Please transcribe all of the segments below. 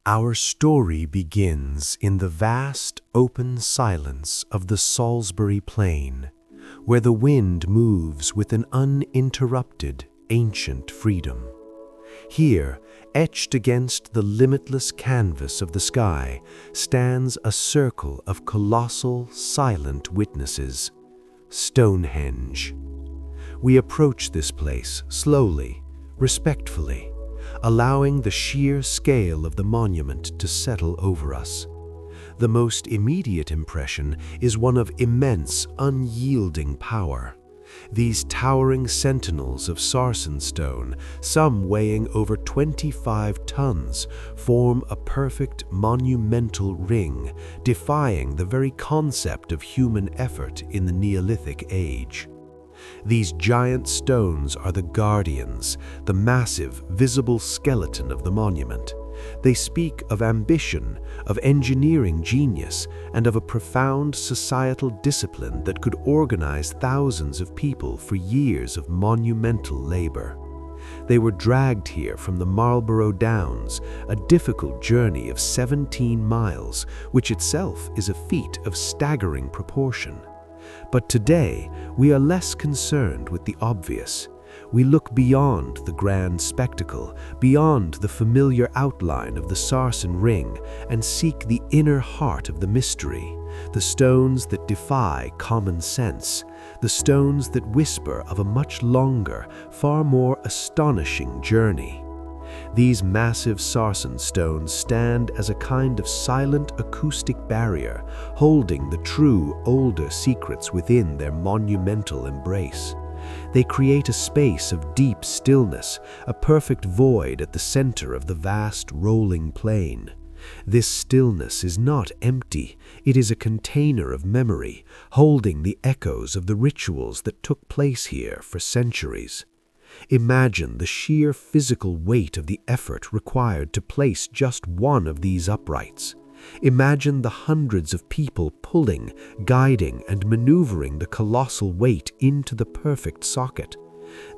Our story begins in the vast, open silence of the Salisbury Plain, where the wind moves with an uninterrupted, ancient freedom. Here, etched against the limitless canvas of the sky, stands a circle of colossal, silent witnesses, Stonehenge. We approach this place slowly, respectfully, allowing the sheer scale of the monument to settle over us. The most immediate impression is one of immense, unyielding power. These towering sentinels of sarsen stone, some weighing over 25 tons, form a perfect monumental ring, defying the very concept of human effort in the Neolithic age. These giant stones are the guardians, the massive, visible skeleton of the monument. They speak of ambition, of engineering genius, and of a profound societal discipline that could organize thousands of people for years of monumental labor. They were dragged here from the Marlborough Downs, a difficult journey of 17 miles, which itself is a feat of staggering proportion. But today, we are less concerned with the obvious. We look beyond the grand spectacle, beyond the familiar outline of the sarsen ring, and seek the inner heart of the mystery, the stones that defy common sense, the stones that whisper of a much longer, far more astonishing journey. These massive sarsen stones stand as a kind of silent acoustic barrier, holding the true, older secrets within their monumental embrace. They create a space of deep stillness, a perfect void at the center of the vast rolling plain. This stillness is not empty, it is a container of memory, holding the echoes of the rituals that took place here for centuries. Imagine the sheer physical weight of the effort required to place just one of these uprights. Imagine the hundreds of people pulling, guiding, and maneuvering the colossal weight into the perfect socket.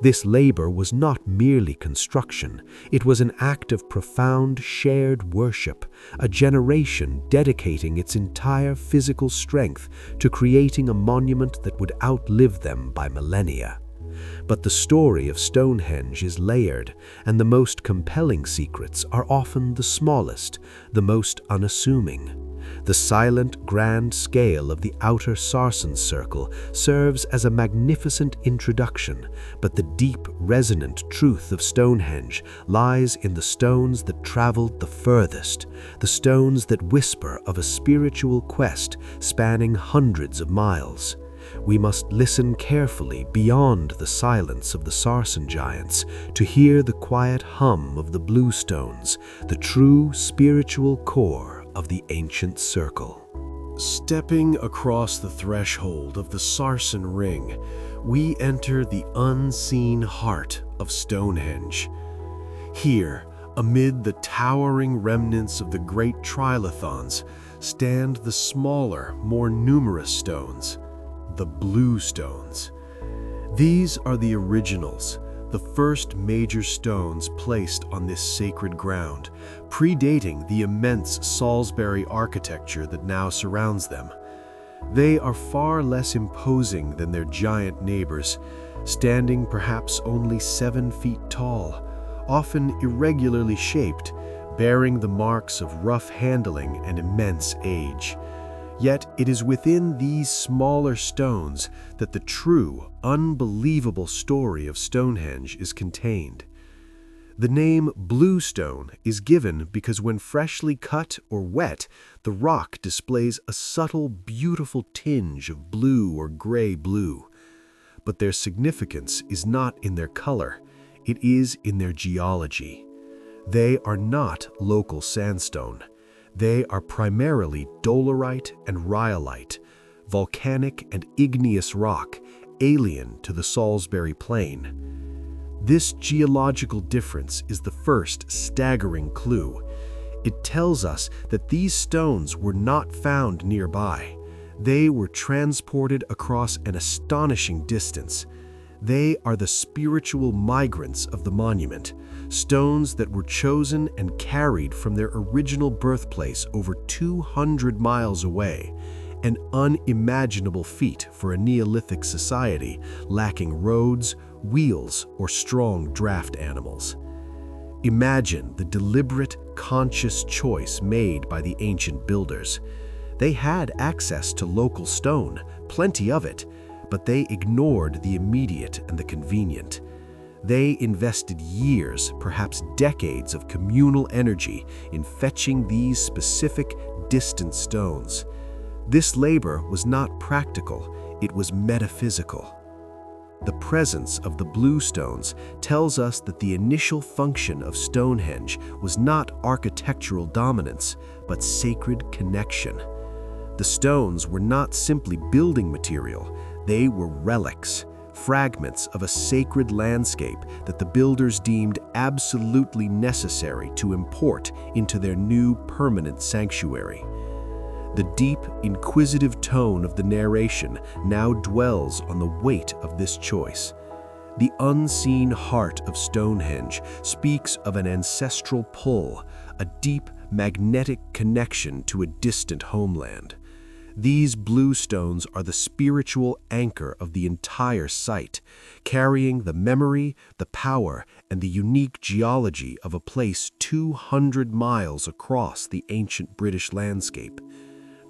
This labor was not merely construction, it was an act of profound shared worship, a generation dedicating its entire physical strength to creating a monument that would outlive them by millennia. But the story of Stonehenge is layered, and the most compelling secrets are often the smallest, the most unassuming. The silent, grand scale of the outer sarsen circle serves as a magnificent introduction, but the deep, resonant truth of Stonehenge lies in the stones that traveled the furthest, the stones that whisper of a spiritual quest spanning hundreds of miles. We must listen carefully beyond the silence of the sarsen giants to hear the quiet hum of the Bluestones, the true spiritual core of the ancient circle. Stepping across the threshold of the sarsen ring, we enter the unseen heart of Stonehenge. Here, amid the towering remnants of the great trilithons, stand the smaller, more numerous stones, the Bluestones. These are the originals, the first major stones placed on this sacred ground, predating the immense Salisbury architecture that now surrounds them. They are far less imposing than their giant neighbors, standing perhaps only 7 feet tall, often irregularly shaped, bearing the marks of rough handling and immense age. Yet it is within these smaller stones that the true, unbelievable story of Stonehenge is contained. The name Bluestone is given because when freshly cut or wet, the rock displays a subtle, beautiful tinge of blue or gray-blue. But their significance is not in their color, it is in their geology. They are not local sandstone. They are primarily dolerite and rhyolite, volcanic and igneous rock alien to the Salisbury Plain. This geological difference is the first staggering clue. It tells us that these stones were not found nearby. They were transported across an astonishing distance. They are the spiritual migrants of the monument, stones that were chosen and carried from their original birthplace over 200 miles away, an unimaginable feat for a Neolithic society lacking roads, wheels, or strong draft animals. Imagine the deliberate, conscious choice made by the ancient builders. They had access to local stone, plenty of it, but they ignored the immediate and the convenient. They invested years, perhaps decades of communal energy in fetching these specific, distant stones. This labor was not practical, it was metaphysical. The presence of the Bluestones tells us that the initial function of Stonehenge was not architectural dominance, but sacred connection. The stones were not simply building material, they were relics, fragments of a sacred landscape that the builders deemed absolutely necessary to import into their new permanent sanctuary. The deep, inquisitive tone of the narration now dwells on the weight of this choice. The unseen heart of Stonehenge speaks of an ancestral pull, a deep, magnetic connection to a distant homeland. These Bluestones are the spiritual anchor of the entire site, carrying the memory, the power, and the unique geology of a place 200 miles across the ancient British landscape.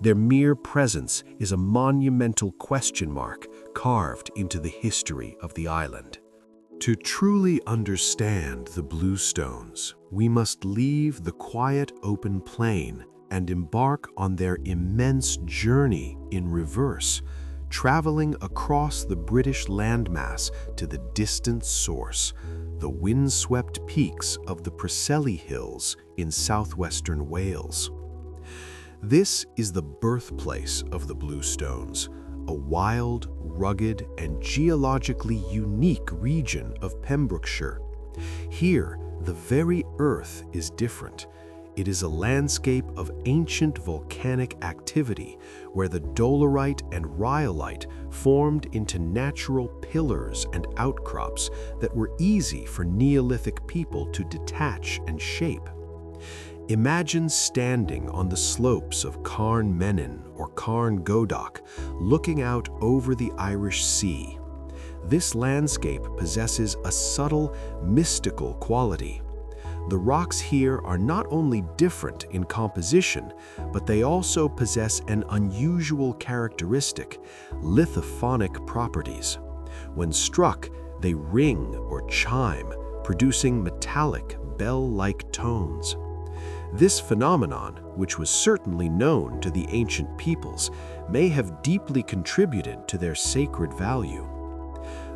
Their mere presence is a monumental question mark carved into the history of the island. To truly understand the Bluestones, we must leave the quiet open plain and embark on their immense journey in reverse, traveling across the British landmass to the distant source, the windswept peaks of the Preseli Hills in southwestern Wales. This is the birthplace of the Bluestones, a wild, rugged, and geologically unique region of Pembrokeshire. Here, the very earth is different. It is a landscape of ancient volcanic activity where the dolerite and rhyolite formed into natural pillars and outcrops that were easy for Neolithic people to detach and shape. Imagine standing on the slopes of Carn Menyn or Carn Godoc, looking out over the Irish Sea. This landscape possesses a subtle, mystical quality. The rocks here are not only different in composition, but they also possess an unusual characteristic, lithophonic properties. When struck, they ring or chime, producing metallic, bell-like tones. This phenomenon, which was certainly known to the ancient peoples, may have deeply contributed to their sacred value.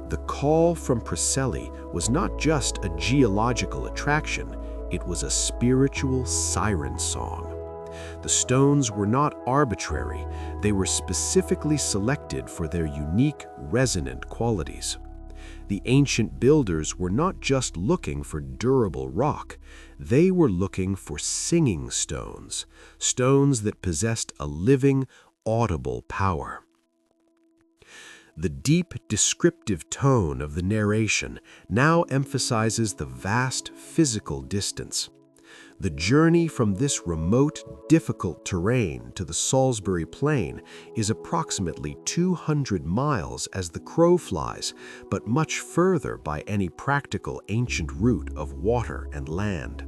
The call from Preseli was not just a geological attraction, it was a spiritual siren song. The stones were not arbitrary, they were specifically selected for their unique, resonant qualities. The ancient builders were not just looking for durable rock, they were looking for singing stones, stones that possessed a living, audible power. The deep, descriptive tone of the narration now emphasizes the vast physical distance. The journey from this remote, difficult terrain to the Salisbury Plain is approximately 200 miles as the crow flies, but much further by any practical ancient route of water and land.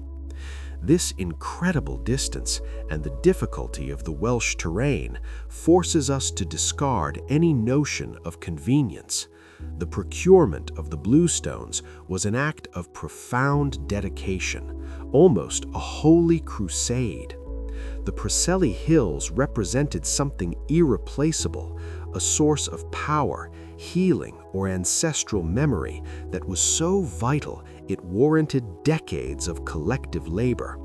This incredible distance and the difficulty of the Welsh terrain forces us to discard any notion of convenience. The procurement of the Bluestones was an act of profound dedication, almost a holy crusade. The Preseli Hills represented something irreplaceable, a source of power, healing, or ancestral memory that was so vital it warranted decades of collective labor.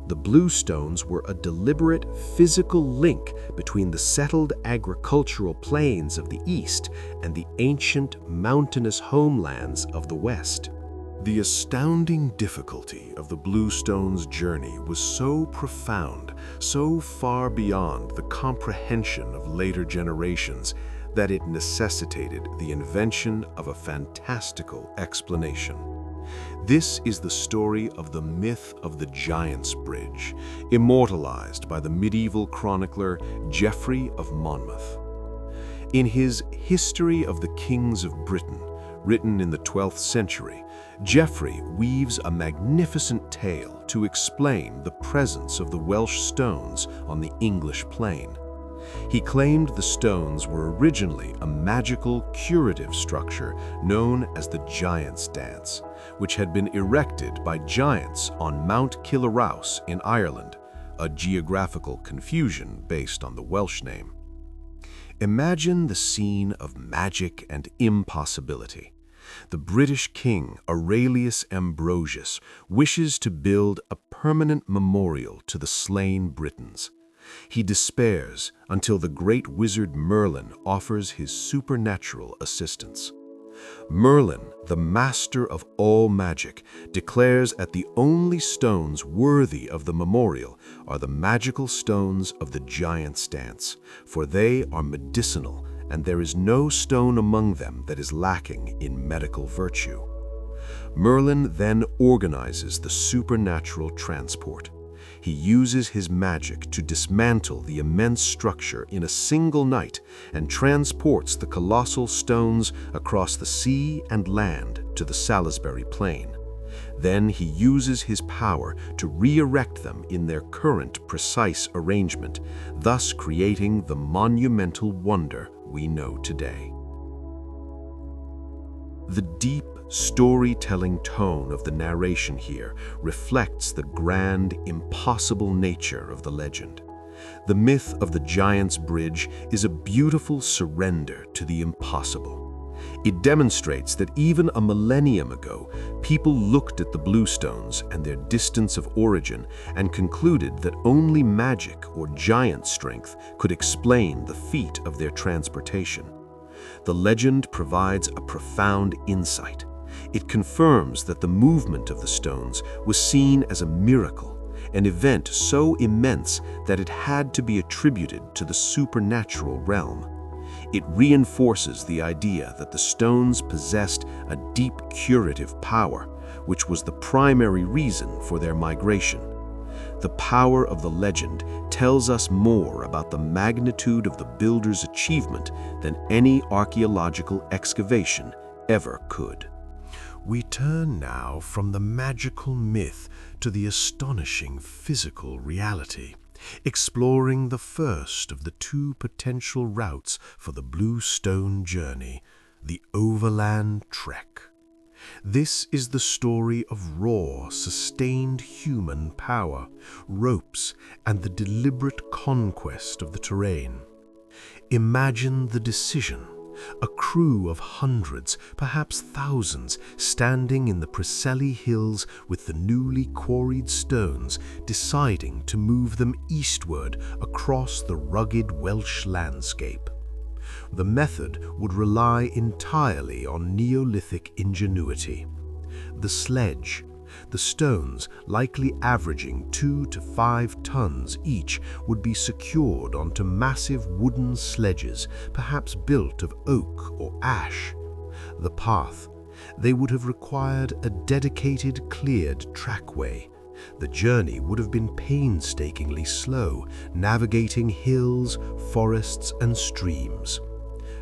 The Bluestones were a deliberate physical link between the settled agricultural plains of the East and the ancient mountainous homelands of the West. The astounding difficulty of the Bluestones' journey was so profound, so far beyond the comprehension of later generations, that it necessitated the invention of a fantastical explanation. This is the story of the myth of the Giant's Bridge, immortalized by the medieval chronicler Geoffrey of Monmouth. In his History of the Kings of Britain, written in the 12th century, Geoffrey weaves a magnificent tale to explain the presence of the Welsh stones on the English plain. He claimed the stones were originally a magical curative structure known as the Giant's Dance, which had been erected by giants on Mount Killarowse in Ireland, a geographical confusion based on the Welsh name. Imagine the scene of magic and impossibility. The British king Aurelius Ambrosius wishes to build a permanent memorial to the slain Britons. He despairs until the great wizard Merlin offers his supernatural assistance. Merlin, the master of all magic, declares that the only stones worthy of the memorial are the magical stones of the Giant's Dance, for they are medicinal, and there is no stone among them that is lacking in medical virtue. Merlin then organizes the supernatural transport. He uses his magic to dismantle the immense structure in a single night and transports the colossal stones across the sea and land to the Salisbury Plain. Then he uses his power to re-erect them in their current precise arrangement, thus creating the monumental wonder we know today. The deep, storytelling tone of the narration here reflects the grand, impossible nature of the legend. The myth of the Giant's Bridge is a beautiful surrender to the impossible. It demonstrates that even a millennium ago, people looked at the Bluestones and their distance of origin and concluded that only magic or giant strength could explain the feat of their transportation. The legend provides a profound insight. It confirms that the movement of the stones was seen as a miracle, an event so immense that it had to be attributed to the supernatural realm. It reinforces the idea that the stones possessed a deep curative power, which was the primary reason for their migration. The power of the legend tells us more about the magnitude of the builder's achievement than any archaeological excavation ever could. We turn now from the magical myth to the astonishing physical reality, exploring the first of the two potential routes for the Bluestone journey, the overland trek. This is the story of raw, sustained human power, ropes, and the deliberate conquest of the terrain. Imagine the decision. A crew of hundreds, perhaps thousands, standing in the Preseli Hills with the newly quarried stones, deciding to move them eastward across the rugged Welsh landscape. The method would rely entirely on Neolithic ingenuity. The sledge, the stones, likely averaging 2 to 5 tons each, would be secured onto massive wooden sledges, perhaps built of oak or ash. The path, they would have required a dedicated, cleared trackway. The journey would have been painstakingly slow, navigating hills, forests, and streams.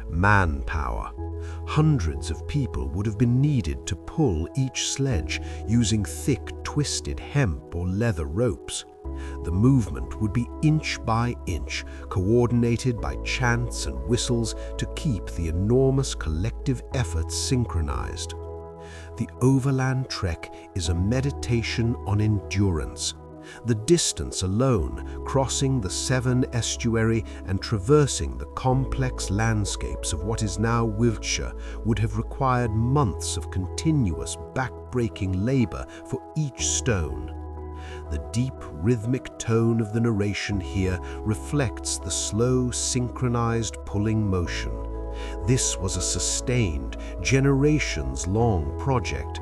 Manpower. Hundreds of people would have been needed to pull each sledge using thick, twisted hemp or leather ropes. The movement would be inch by inch, coordinated by chants and whistles to keep the enormous collective efforts synchronized. The overland trek is a meditation on endurance. The distance alone, crossing the Severn estuary and traversing the complex landscapes of what is now Wiltshire, would have required months of continuous back-breaking labor for each stone. The deep, rhythmic tone of the narration here reflects the slow, synchronized pulling motion. This was a sustained, generations-long project.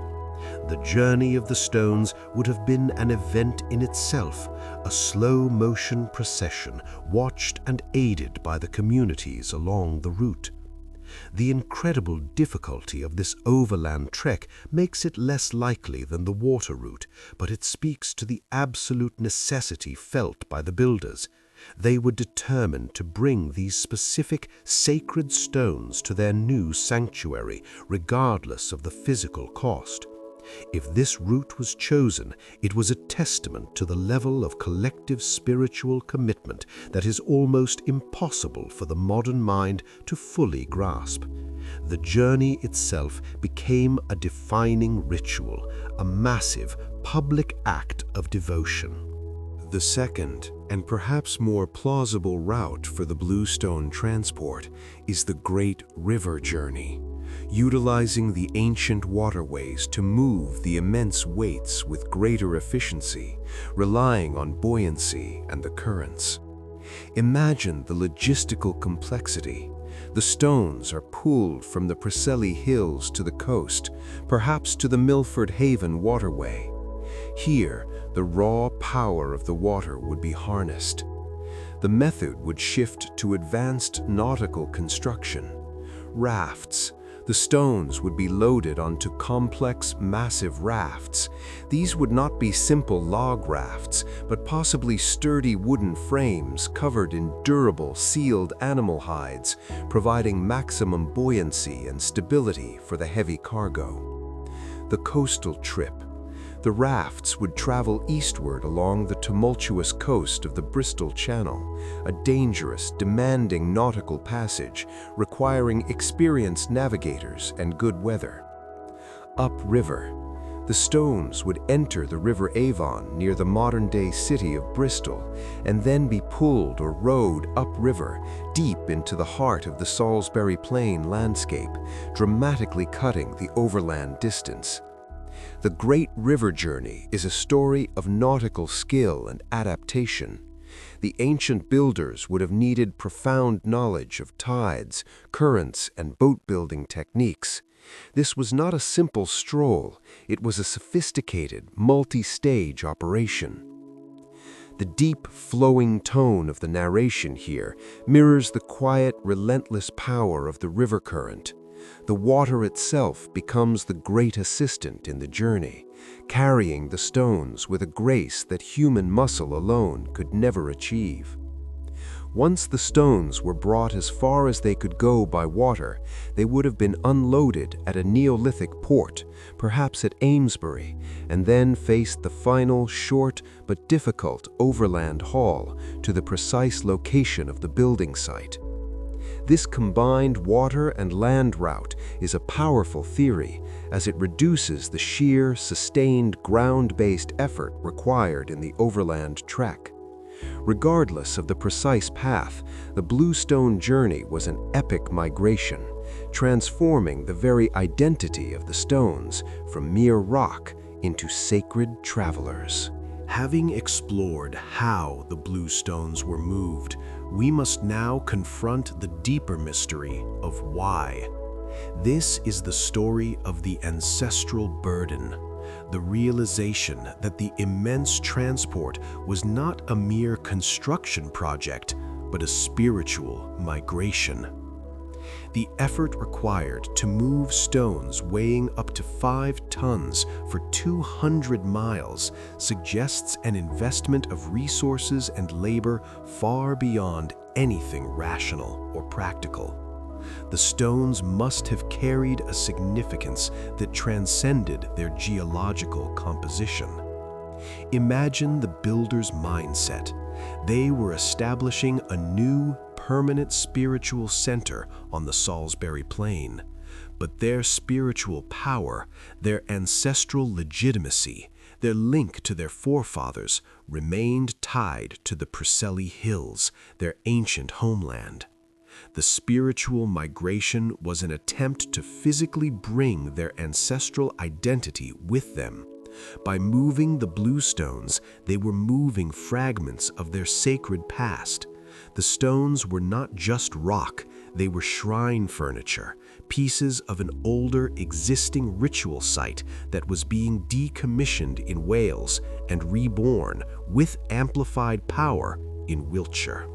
The journey of the stones would have been an event in itself, a slow-motion procession watched and aided by the communities along the route. The incredible difficulty of this overland trek makes it less likely than the water route, but it speaks to the absolute necessity felt by the builders. They were determined to bring these specific sacred stones to their new sanctuary, regardless of the physical cost. If this route was chosen, it was a testament to the level of collective spiritual commitment that is almost impossible for the modern mind to fully grasp. The journey itself became a defining ritual, a massive public act of devotion. The second, and perhaps more plausible route for the Bluestone transport is the Great River Journey, utilizing the ancient waterways to move the immense weights with greater efficiency, relying on buoyancy and the currents. Imagine the logistical complexity. The stones are pulled from the Preseli Hills to the coast, perhaps to the Milford Haven waterway. Here, the raw power of the water would be harnessed. The method would shift to advanced nautical construction. Rafts. The stones would be loaded onto complex, massive rafts. These would not be simple log rafts, but possibly sturdy wooden frames covered in durable, sealed animal hides, providing maximum buoyancy and stability for the heavy cargo. The coastal trip. The rafts would travel eastward along the tumultuous coast of the Bristol Channel, a dangerous, demanding nautical passage requiring experienced navigators and good weather. Upriver. The stones would enter the River Avon near the modern-day city of Bristol and then be pulled or rowed upriver, deep into the heart of the Salisbury Plain landscape, dramatically cutting the overland distance. The Great River Journey is a story of nautical skill and adaptation. The ancient builders would have needed profound knowledge of tides, currents, and boat-building techniques. This was not a simple stroll, it was a sophisticated, multi-stage operation. The deep, flowing tone of the narration here mirrors the quiet, relentless power of the river current. The water itself becomes the great assistant in the journey, carrying the stones with a grace that human muscle alone could never achieve. Once the stones were brought as far as they could go by water, they would have been unloaded at a Neolithic port, perhaps at Amesbury, and then faced the final, short but difficult overland haul to the precise location of the building site. This combined water and land route is a powerful theory, as it reduces the sheer, sustained, ground-based effort required in the overland trek. Regardless of the precise path, the Bluestone journey was an epic migration, transforming the very identity of the stones from mere rock into sacred travelers. Having explored how the Bluestones were moved, we must now confront the deeper mystery of why. This is the story of the ancestral burden, the realization that the immense transport was not a mere construction project, but a spiritual migration. The effort required to move stones weighing up to 5 tons for 200 miles suggests an investment of resources and labor far beyond anything rational or practical. The stones must have carried a significance that transcended their geological composition. Imagine the builder's mindset. They were establishing a new, permanent spiritual center on the Salisbury Plain. But their spiritual power, their ancestral legitimacy, their link to their forefathers remained tied to the Preseli Hills, their ancient homeland. The spiritual migration was an attempt to physically bring their ancestral identity with them. By moving the Bluestones, they were moving fragments of their sacred past. The stones were not just rock, they were shrine furniture, pieces of an older existing ritual site that was being decommissioned in Wales and reborn with amplified power in Wiltshire.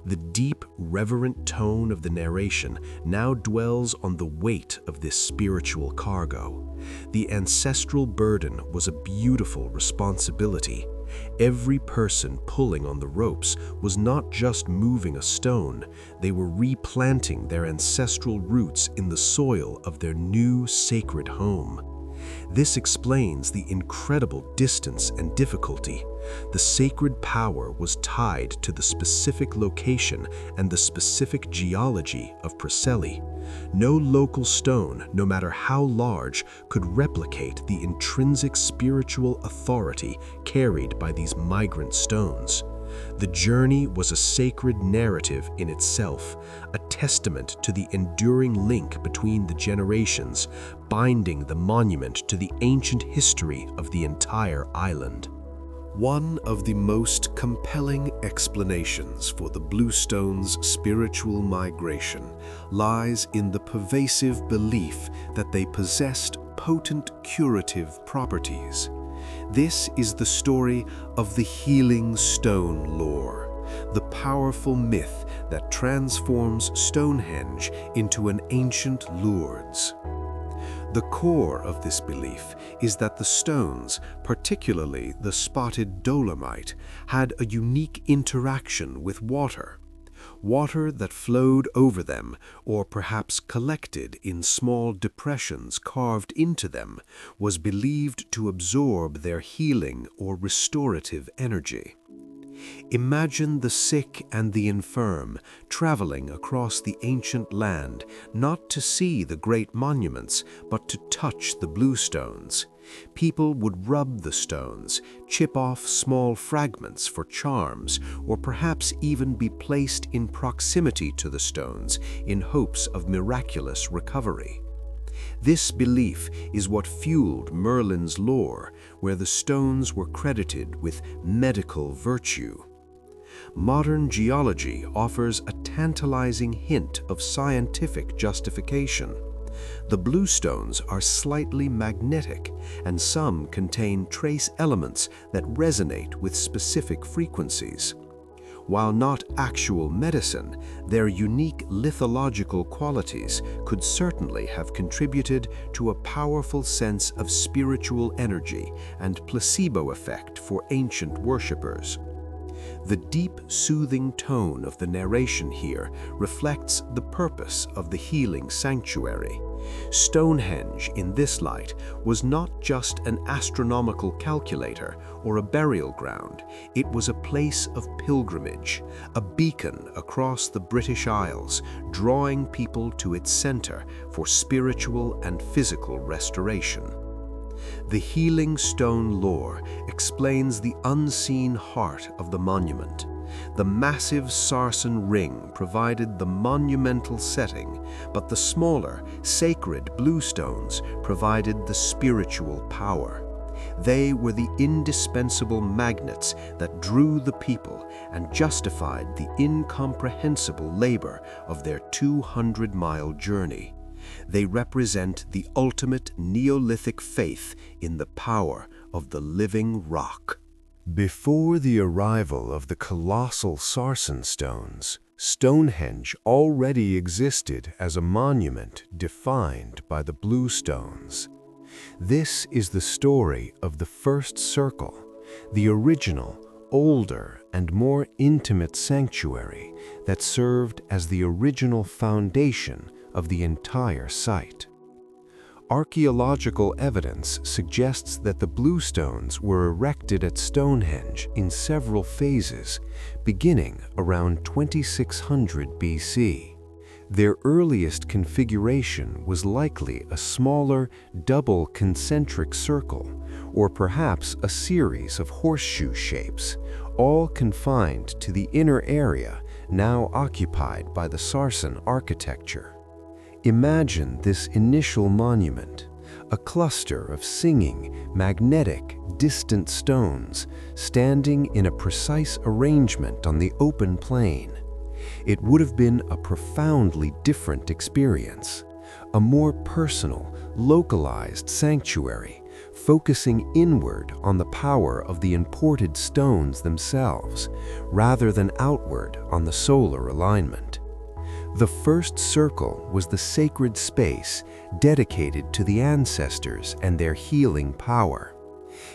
The deep, reverent tone of the narration now dwells on the weight of this spiritual cargo. The ancestral burden was a beautiful responsibility. Every person pulling on the ropes was not just moving a stone, they were replanting their ancestral roots in the soil of their new sacred home. This explains the incredible distance and difficulty. The sacred power was tied to the specific location and the specific geology of Preseli. No local stone, no matter how large, could replicate the intrinsic spiritual authority carried by these migrant stones. The journey was a sacred narrative in itself, a testament to the enduring link between the generations, binding the monument to the ancient history of the entire island. One of the most compelling explanations for the Bluestones' spiritual migration lies in the pervasive belief that they possessed potent curative properties. This is the story of the healing stone lore, the powerful myth that transforms Stonehenge into an ancient Lourdes. The core of this belief is that the stones, particularly the spotted dolomite, had a unique interaction with water. Water that flowed over them, or perhaps collected in small depressions carved into them, was believed to absorb their healing or restorative energy. Imagine the sick and the infirm traveling across the ancient land, not to see the great monuments, but to touch the Bluestones. People would rub the stones, chip off small fragments for charms, or perhaps even be placed in proximity to the stones in hopes of miraculous recovery. This belief is what fueled Merlin's lore, where the stones were credited with medical virtue. Modern geology offers a tantalizing hint of scientific justification. The Bluestones are slightly magnetic, and some contain trace elements that resonate with specific frequencies. While not actual medicine, their unique lithological qualities could certainly have contributed to a powerful sense of spiritual energy and placebo effect for ancient worshippers. The deep, soothing tone of the narration here reflects the purpose of the healing sanctuary. Stonehenge, in this light, was not just an astronomical calculator or a burial ground. It was a place of pilgrimage, a beacon across the British Isles, drawing people to its center for spiritual and physical restoration. The healing stone lore explains the unseen heart of the monument. The massive sarsen ring provided the monumental setting, but the smaller, sacred Bluestones provided the spiritual power. They were the indispensable magnets that drew the people and justified the incomprehensible labor of their 200-mile journey. They represent the ultimate Neolithic faith in the power of the living rock. Before the arrival of the colossal sarsen stones, Stonehenge already existed as a monument defined by the Bluestones. This is the story of the first circle, the original, older, and more intimate sanctuary that served as the original foundation of the entire site. Archaeological evidence suggests that the Bluestones were erected at Stonehenge in several phases, beginning around 2600 BC. Their earliest configuration was likely a smaller, double concentric circle, or perhaps a series of horseshoe shapes, all confined to the inner area now occupied by the sarsen architecture. Imagine this initial monument, a cluster of singing, magnetic, distant stones standing in a precise arrangement on the open plain. It would have been a profoundly different experience, a more personal, localized sanctuary, focusing inward on the power of the imported stones themselves, rather than outward on the solar alignment. The first circle was the sacred space dedicated to the ancestors and their healing power.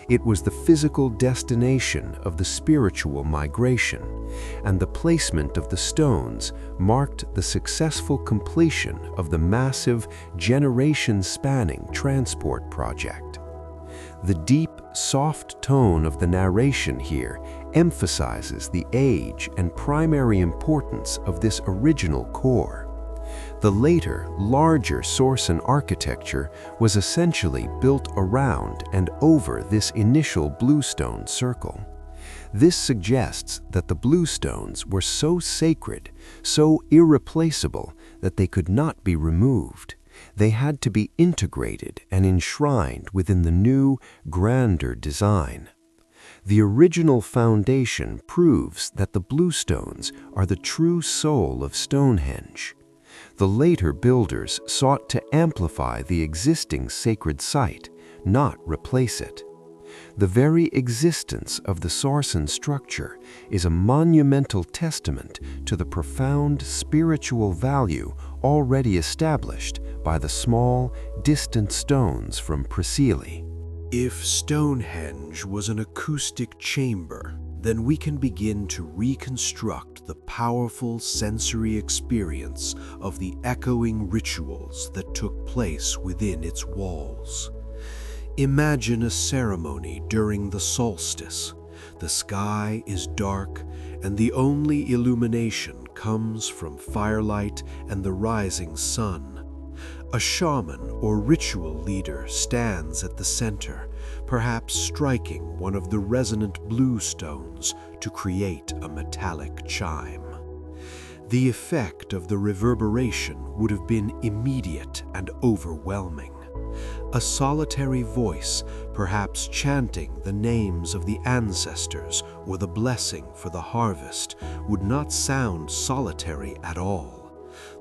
It was the physical destination of the spiritual migration, and the placement of the stones marked the successful completion of the massive, generation-spanning transport project. The deep, soft tone of the narration here emphasizes the age and primary importance of this original core. The later, larger Sarsen architecture was essentially built around and over this initial bluestone circle. This suggests that the bluestones were so sacred, so irreplaceable, that they could not be removed. They had to be integrated and enshrined within the new, grander design. The original foundation proves that the bluestones are the true soul of Stonehenge. The later builders sought to amplify the existing sacred site, not replace it. The very existence of the Sarsen structure is a monumental testament to the profound spiritual value already established by the small, distant stones from Preseli. If Stonehenge was an acoustic chamber, then we can begin to reconstruct the powerful sensory experience of the echoing rituals that took place within its walls. Imagine a ceremony during the solstice. The sky is dark, and the only illumination comes from firelight and the rising sun. A shaman or ritual leader stands at the center, perhaps striking one of the resonant bluestones to create a metallic chime. The effect of the reverberation would have been immediate and overwhelming. A solitary voice, perhaps chanting the names of the ancestors or the blessing for the harvest, would not sound solitary at all.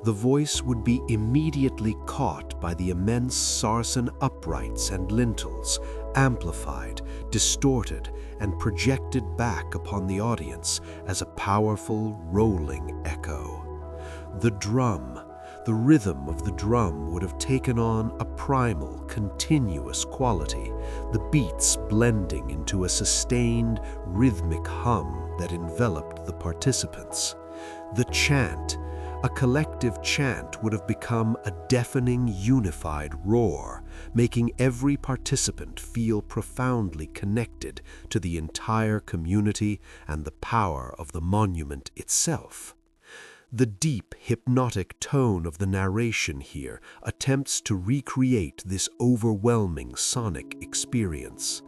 The voice would be immediately caught by the immense Sarsen uprights and lintels, amplified, distorted, and projected back upon the audience as a powerful, rolling echo. The rhythm of the drum would have taken on a primal, continuous quality, the beats blending into a sustained, rhythmic hum that enveloped the participants. The chant, a collective chant, would have become a deafening, unified roar, making every participant feel profoundly connected to the entire community and the power of the monument itself. The deep, hypnotic tone of the narration here attempts to recreate this overwhelming sonic experience.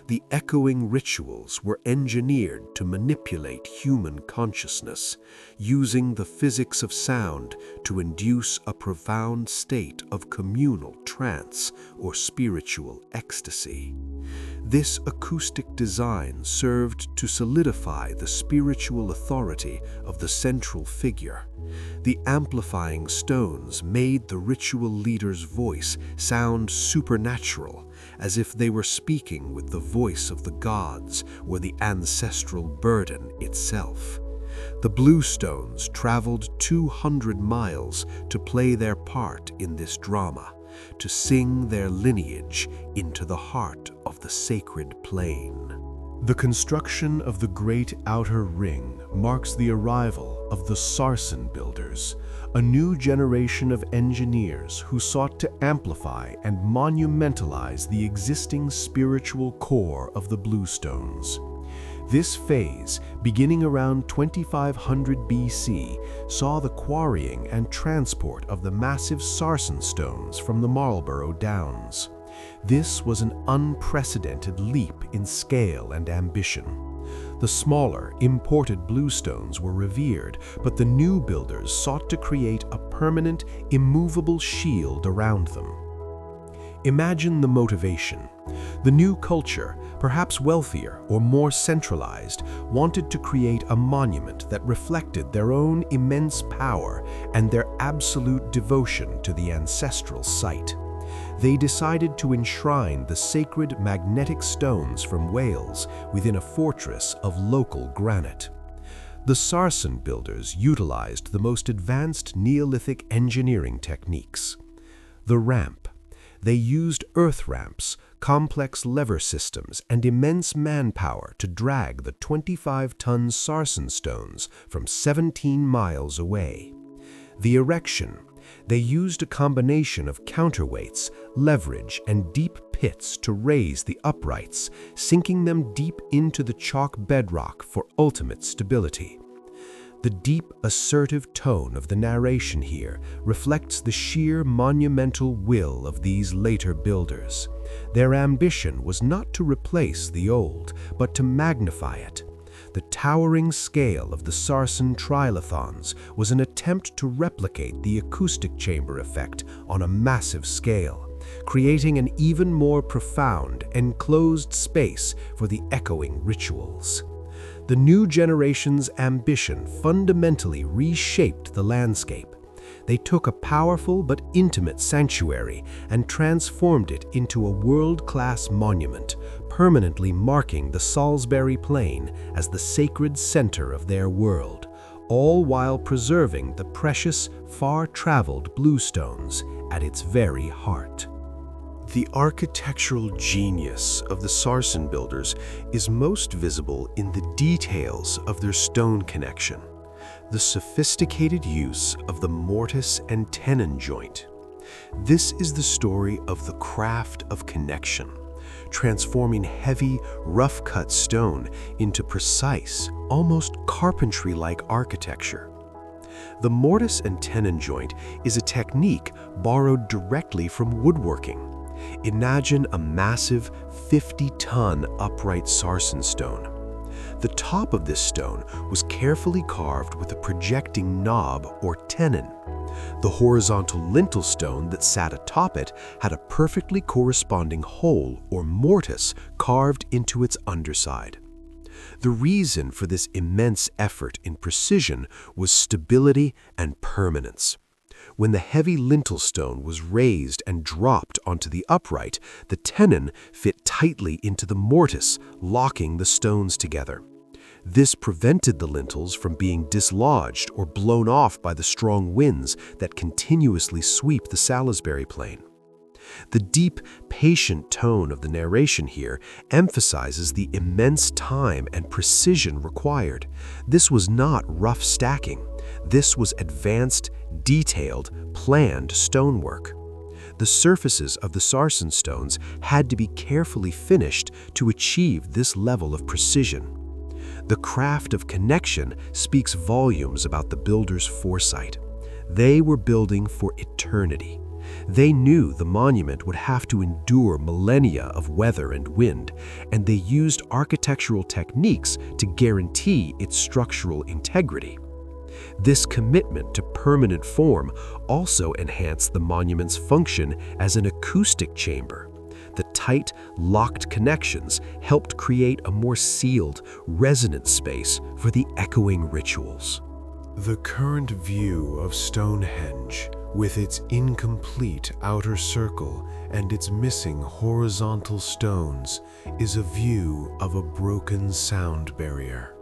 The echoing rituals were engineered to manipulate human consciousness, using the physics of sound to induce a profound state of communal trance or spiritual ecstasy. This acoustic design served to solidify the spiritual authority of the central figure. The amplifying stones made the ritual leader's voice sound supernatural, as if they were speaking with the voice of the gods or the ancestral burden itself. The Bluestones traveled 200 miles to play their part in this drama, to sing their lineage into the heart of the sacred plain. The construction of the Great Outer Ring marks the arrival of the Sarsen builders, a new generation of engineers who sought to amplify and monumentalize the existing spiritual core of the Bluestones. This phase, beginning around 2500 BC, saw the quarrying and transport of the massive Sarsen stones from the Marlborough Downs. This was an unprecedented leap in scale and ambition. The smaller, imported bluestones were revered, but the new builders sought to create a permanent, immovable shield around them. Imagine the motivation. The new culture, perhaps wealthier or more centralized, wanted to create a monument that reflected their own immense power and their absolute devotion to the ancestral site. they decided to enshrine the sacred magnetic stones from Wales within a fortress of local granite. The Sarsen builders utilized the most advanced Neolithic engineering techniques. The ramp. They used earth ramps, complex lever systems, and immense manpower to drag the 25-ton sarsen stones from 17 miles away. The erection. They used a combination of counterweights, leverage, and deep pits to raise the uprights, sinking them deep into the chalk bedrock for ultimate stability. The deep, assertive tone of the narration here reflects the sheer monumental will of these later builders. Their ambition was not to replace the old, but to magnify it. The towering scale of the Sarsen trilithons was an attempt to replicate the acoustic chamber effect on a massive scale, creating an even more profound, enclosed space for the echoing rituals. The new generation's ambition fundamentally reshaped the landscape. They took a powerful but intimate sanctuary and transformed it into a world-class monument, permanently marking the Salisbury Plain as the sacred center of their world, all while preserving the precious, far-traveled Bluestones at its very heart. The architectural genius of the Sarsen builders is most visible in the details of their stone connection, the sophisticated use of the mortise and tenon joint. This is the story of the craft of connection, transforming heavy, rough-cut stone into precise, almost carpentry-like architecture. The mortise and tenon joint is a technique borrowed directly from woodworking. Imagine a massive 50-ton upright sarsen stone. The top of this stone was carefully carved with a projecting knob or tenon. The horizontal lintel stone that sat atop it had a perfectly corresponding hole or mortise carved into its underside. The reason for this immense effort in precision was stability and permanence. When the heavy lintel stone was raised and dropped onto the upright, the tenon fit tightly into the mortise, locking the stones together. This prevented the lintels from being dislodged or blown off by the strong winds that continuously sweep the Salisbury Plain. The deep, patient tone of the narration here emphasizes the immense time and precision required. This was not rough stacking. This was advanced, detailed, planned stonework. The surfaces of the sarsen stones had to be carefully finished to achieve this level of precision. The craft of connection speaks volumes about the builders' foresight. They were building for eternity. They knew the monument would have to endure millennia of weather and wind, and they used architectural techniques to guarantee its structural integrity. This commitment to permanent form also enhanced the monument's function as an acoustic chamber. The tight, locked connections helped create a more sealed, resonant space for the echoing rituals. The current view of Stonehenge, with its incomplete outer circle and its missing horizontal stones, is a view of a broken sound barrier.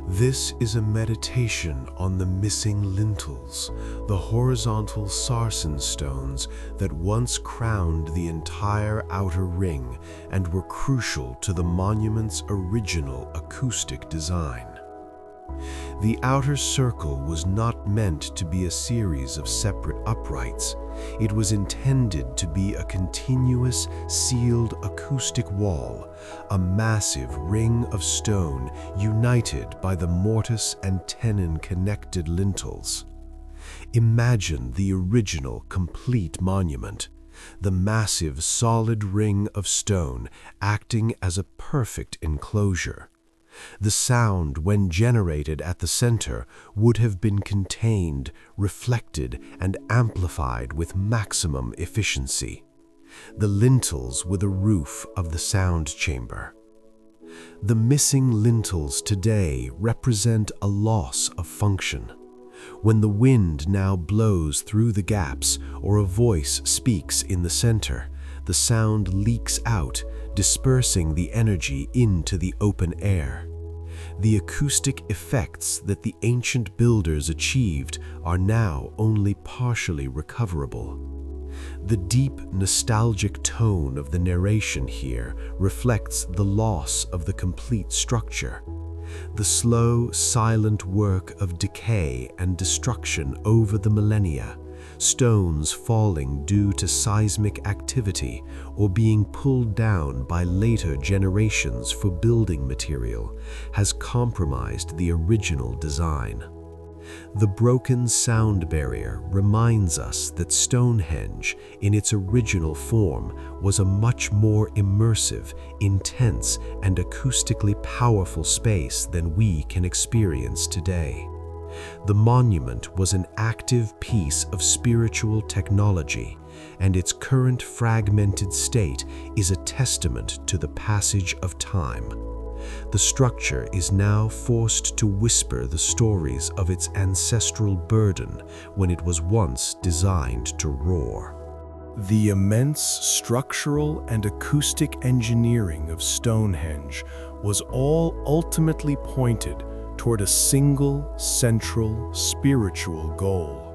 This is a meditation on the missing lintels, the horizontal sarsen stones that once crowned the entire outer ring and were crucial to the monument's original acoustic design. The outer circle was not meant to be a series of separate uprights. It was intended to be a continuous, sealed acoustic wall, a massive ring of stone united by the mortise and tenon-connected lintels. Imagine the original complete monument, the massive solid ring of stone acting as a perfect enclosure. The sound, when generated at the center, would have been contained, reflected, and amplified with maximum efficiency. The lintels were the roof of the sound chamber. The missing lintels today represent a loss of function. When the wind now blows through the gaps or a voice speaks in the center, the sound leaks out, dispersing the energy into the open air. The acoustic effects that the ancient builders achieved are now only partially recoverable. The deep, nostalgic tone of the narration here reflects the loss of the complete structure. The slow, silent work of decay and destruction over the millennia, stones falling due to seismic activity or being pulled down by later generations for building material, has compromised the original design. The broken sound barrier reminds us that Stonehenge, in its original form, was a much more immersive, intense, and acoustically powerful space than we can experience today. The monument was an active piece of spiritual technology, and its current fragmented state is a testament to the passage of time. The structure is now forced to whisper the stories of its ancestral burden when it was once designed to roar. The immense structural and acoustic engineering of Stonehenge was all ultimately pointed toward a single, central, spiritual goal: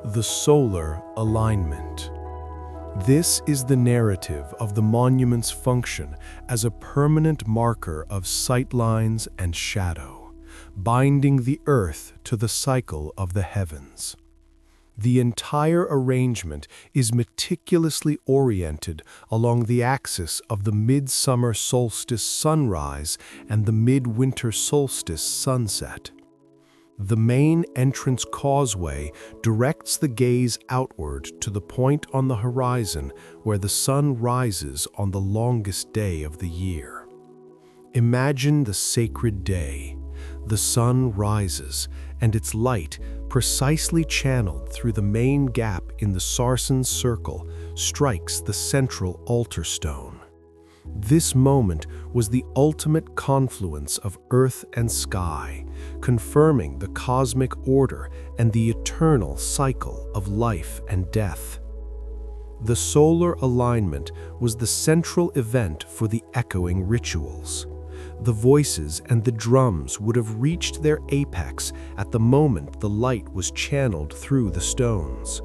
the solar alignment. This is the narrative of the monument's function as a permanent marker of sightlines and shadow, binding the earth to the cycle of the heavens. The entire arrangement is meticulously oriented along the axis of the midsummer solstice sunrise and the midwinter solstice sunset. The main entrance causeway directs the gaze outward to the point on the horizon where the sun rises on the longest day of the year. Imagine the sacred day. The sun rises, and its light, precisely channeled through the main gap in the sarsen circle, strikes the central altar stone. This moment was the ultimate confluence of earth and sky, confirming the cosmic order and the eternal cycle of life and death. The solar alignment was the central event for the echoing rituals. The voices and the drums would have reached their apex at the moment the light was channeled through the stones.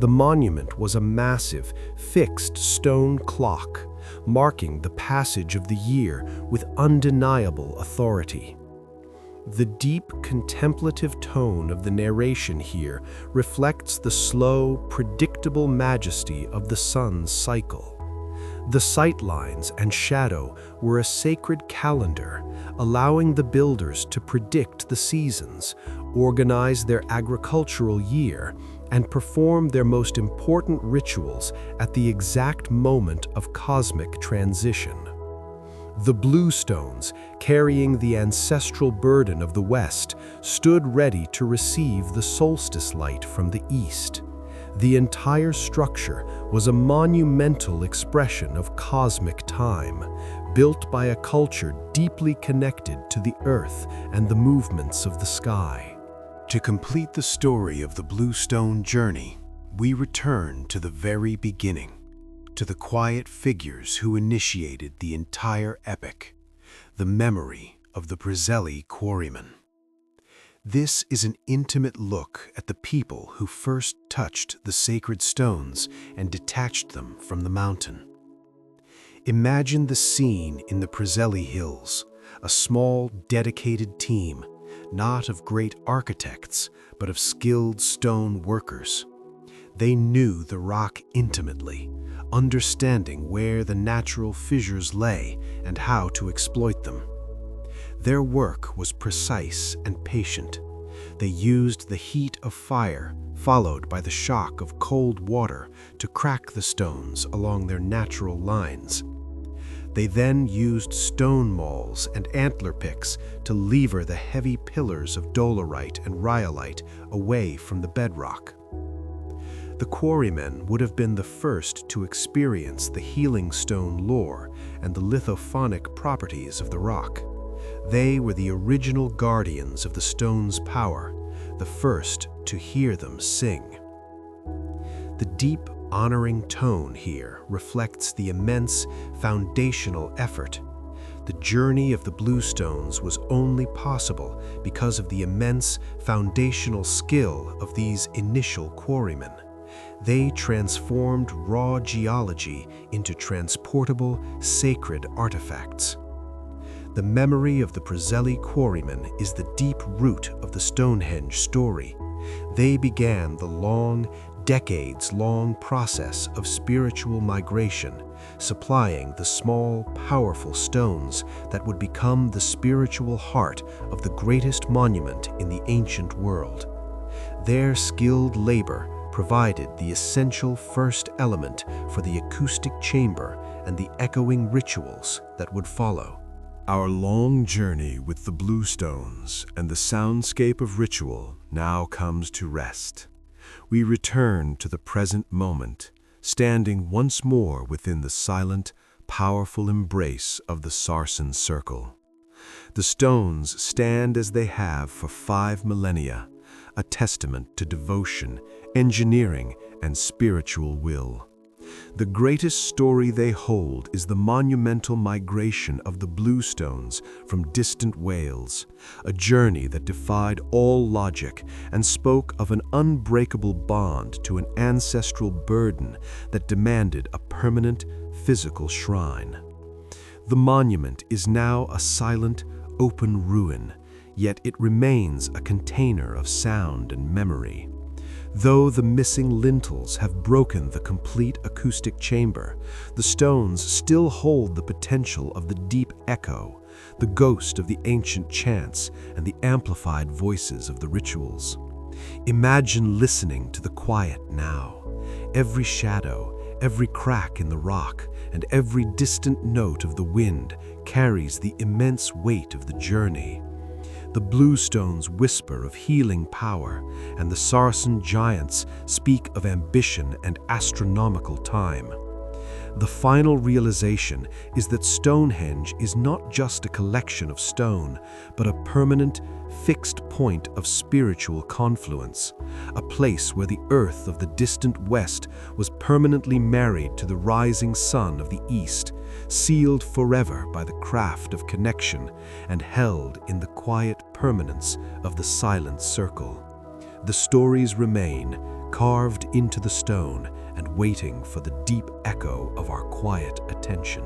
The monument was a massive, fixed stone clock, marking the passage of the year with undeniable authority. The deep, contemplative tone of the narration here reflects the slow, predictable majesty of the sun's cycle. The sightlines and shadow were a sacred calendar, allowing the builders to predict the seasons, organize their agricultural year, and perform their most important rituals at the exact moment of cosmic transition. The Bluestones, carrying the ancestral burden of the West, stood ready to receive the solstice light from the East. The entire structure was a monumental expression of cosmic time, built by a culture deeply connected to the earth and the movements of the sky. To complete the story of the Bluestone journey, we return to the very beginning, to the quiet figures who initiated the entire epic, the memory of the Preseli quarrymen. This is an intimate look at the people who first touched the sacred stones and detached them from the mountain. Imagine the scene in the Preseli Hills, a small, dedicated team, not of great architects, but of skilled stone workers. They knew the rock intimately, understanding where the natural fissures lay and how to exploit them. Their work was precise and patient. They used the heat of fire, followed by the shock of cold water, to crack the stones along their natural lines. They then used stone mauls and antler picks to lever the heavy pillars of dolerite and rhyolite away from the bedrock. The quarrymen would have been the first to experience the healing stone lore and the lithophonic properties of the rock. They were the original guardians of the stone's power, the first to hear them sing. The deep, honoring tone here reflects the immense foundational effort. The journey of the Bluestones was only possible because of the immense foundational skill of these initial quarrymen. They transformed raw geology into transportable, sacred artifacts. The memory of the Preseli quarrymen is the deep root of the Stonehenge story. They began the long, decades-long process of spiritual migration, supplying the small, powerful stones that would become the spiritual heart of the greatest monument in the ancient world. Their skilled labor provided the essential first element for the acoustic chamber and the echoing rituals that would follow. Our long journey with the Bluestones and the soundscape of ritual now comes to rest. We return to the present moment, standing once more within the silent, powerful embrace of the Sarsen Circle. The stones stand as they have for 5 millennia, a testament to devotion, engineering, and spiritual will. The greatest story they hold is the monumental migration of the Bluestones from distant Wales, a journey that defied all logic and spoke of an unbreakable bond to an ancestral burden that demanded a permanent physical shrine. The monument is now a silent, open ruin, yet it remains a container of sound and memory. Though the missing lintels have broken the complete acoustic chamber, the stones still hold the potential of the deep echo, the ghost of the ancient chants, and the amplified voices of the rituals. Imagine listening to the quiet now. Every shadow, every crack in the rock, and every distant note of the wind carries the immense weight of the journey. The Bluestones whisper of healing power, and the Sarsen giants speak of ambition and astronomical time. The final realization is that Stonehenge is not just a collection of stone, but a permanent, fixed point of spiritual confluence, a place where the earth of the distant west was permanently married to the rising sun of the east, sealed forever by the craft of connection and held in the quiet permanence of the silent circle. The stories remain, carved into the stone and waiting for the deep echo of our quiet attention.